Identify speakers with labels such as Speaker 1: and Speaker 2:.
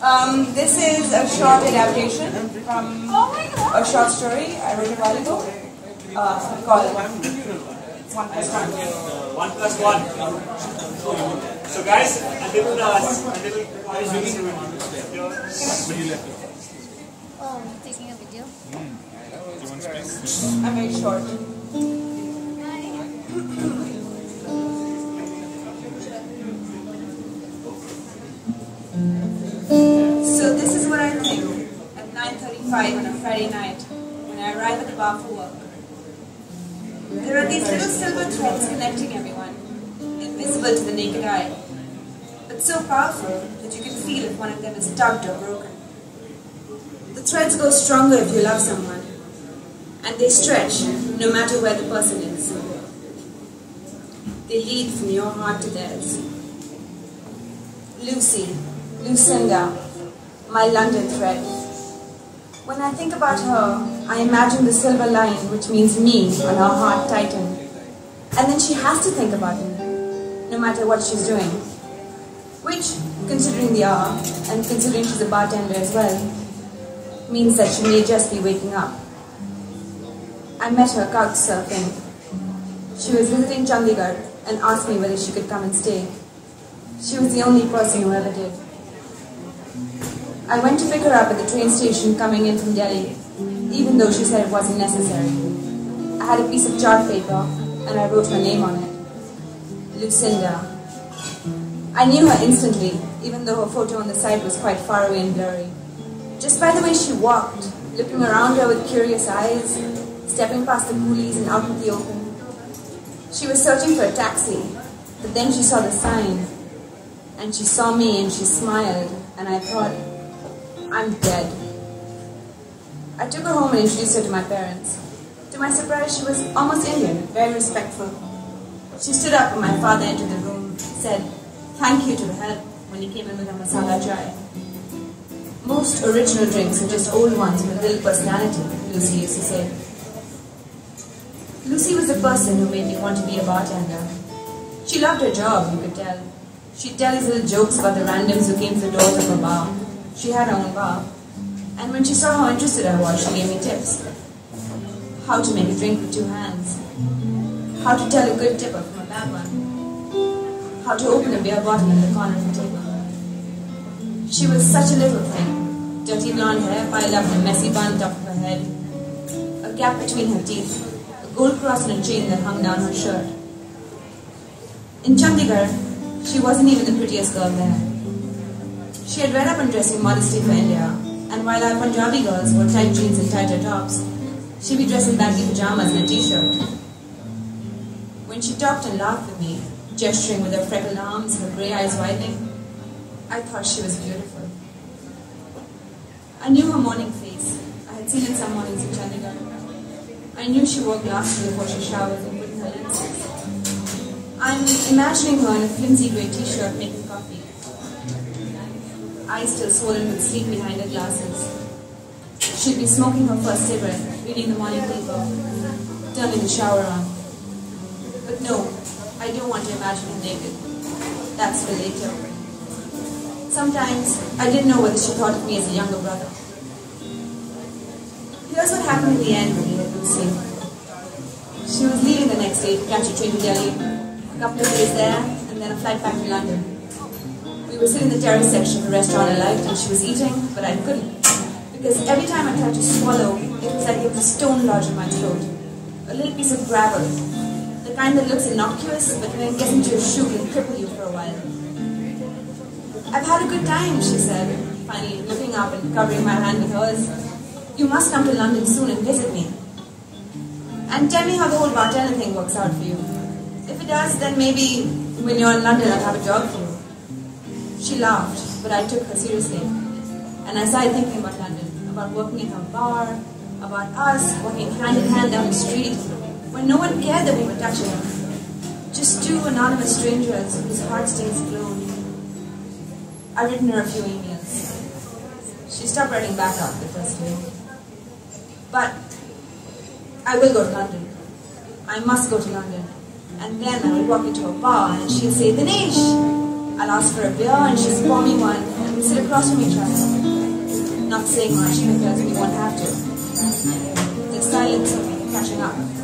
Speaker 1: This is a short adaptation from a short story I wrote a while ago called 1+1.
Speaker 2: 1+1. So guys,
Speaker 3: taking a video.
Speaker 1: I'm very short. So this is what I think at 9:35 on a Friday night when I arrive at the bar for work. There are these little silver threads connecting everyone, invisible to the naked eye, but so powerful that you can feel if one of them is tugged or broken. The threads go stronger if you love someone, and they stretch no matter where the person is. They lead from your heart to theirs. Lucinda, my London thread. When I think about her, I imagine the silver line which means me on her heart tighten. And then she has to think about me, no matter what she's doing. Which, considering the hour, and considering she's a bartender as well, means that she may just be waking up. I met her couch surfing. She was visiting Chandigarh and asked me whether she could come and stay. She was the only person who ever did. I went to pick her up at the train station coming in from Delhi, even though she said it wasn't necessary. I had a piece of chart paper and I wrote her name on it. Lucinda. I knew her instantly, even though her photo on the side was quite far away and blurry. Just by the way she walked, looking around her with curious eyes, stepping past the coolies and out in the open. She was searching for a taxi, but then she saw the sign, and she saw me and she smiled, and I thought, I'm dead. I took her home and introduced her to my parents. To my surprise, she was almost Indian, very respectful. She stood up when my father entered the room, said, thank you to the help when he came in with a masala chai. Most original drinks are just old ones with little personality, Lucy used to say. Lucy was the person who made me want to be a bartender. She loved her job, you could tell. She'd tell these little jokes about the randoms who came to the doors of her bar. She had her own bar. And when she saw how interested I was, she gave me tips. How to make a drink with two hands. How to tell a good tipper from a bad one. How to open a beer bottle in the corner of the table. She was such a little thing. Dirty blonde hair piled up in a messy bun top of her head. A gap between her teeth. A gold cross and a chain that hung down her shirt. In Chandigarh, she wasn't even the prettiest girl there. She had read up on dressing modesty for India, and while our Punjabi girls wore tight jeans and tighter tops, she'd be dressed in baggy pajamas and a t-shirt. When she talked and laughed with me, gesturing with her freckled arms, her grey eyes widening, I thought she was beautiful. I knew her morning face. I had seen it some mornings in Chandigarh. I knew she wore glasses before she showered and put in her lenses. I'm imagining her in a flimsy grey t-shirt making coffee. Eyes still swollen with sleep behind her glasses. She'd be smoking her first cigarette, reading the morning paper, turning the shower on. But no, I don't want to imagine her naked. That's for later. Sometimes I didn't know whether she thought of me as a younger brother. Here's what happened in the end with Lucy. She was leaving the next day to catch a train to Delhi. A couple of days there, and then a flight back to London. We were sitting in the terrace section of a restaurant I liked, and she was eating, but I couldn't. Because every time I tried to swallow, it was like there was a stone lodged in my throat. A little piece of gravel. The kind that looks innocuous, but when it gets into your shoe, can cripple you for a while. I've had a good time, she said, finally looking up and covering my hand with hers. You must come to London soon and visit me. And tell me how the whole bartender thing works out for you. If it does, then maybe when you're in London, I'll have a job for you. She laughed, but I took her seriously. And I started thinking about London, about working in her bar, about us walking hand in hand down the street, when no one cared that we were touching her. Just two anonymous strangers whose heartstrings glowed. I've written her a few emails. She stopped writing back after the first day. But I will go to London. I must go to London. And then I will walk into a bar and she'll say, Dinesh! I'll ask for a beer and she'll pour me one and we'll sit across from each other, not saying much because we won't have to. There's silence of catching up.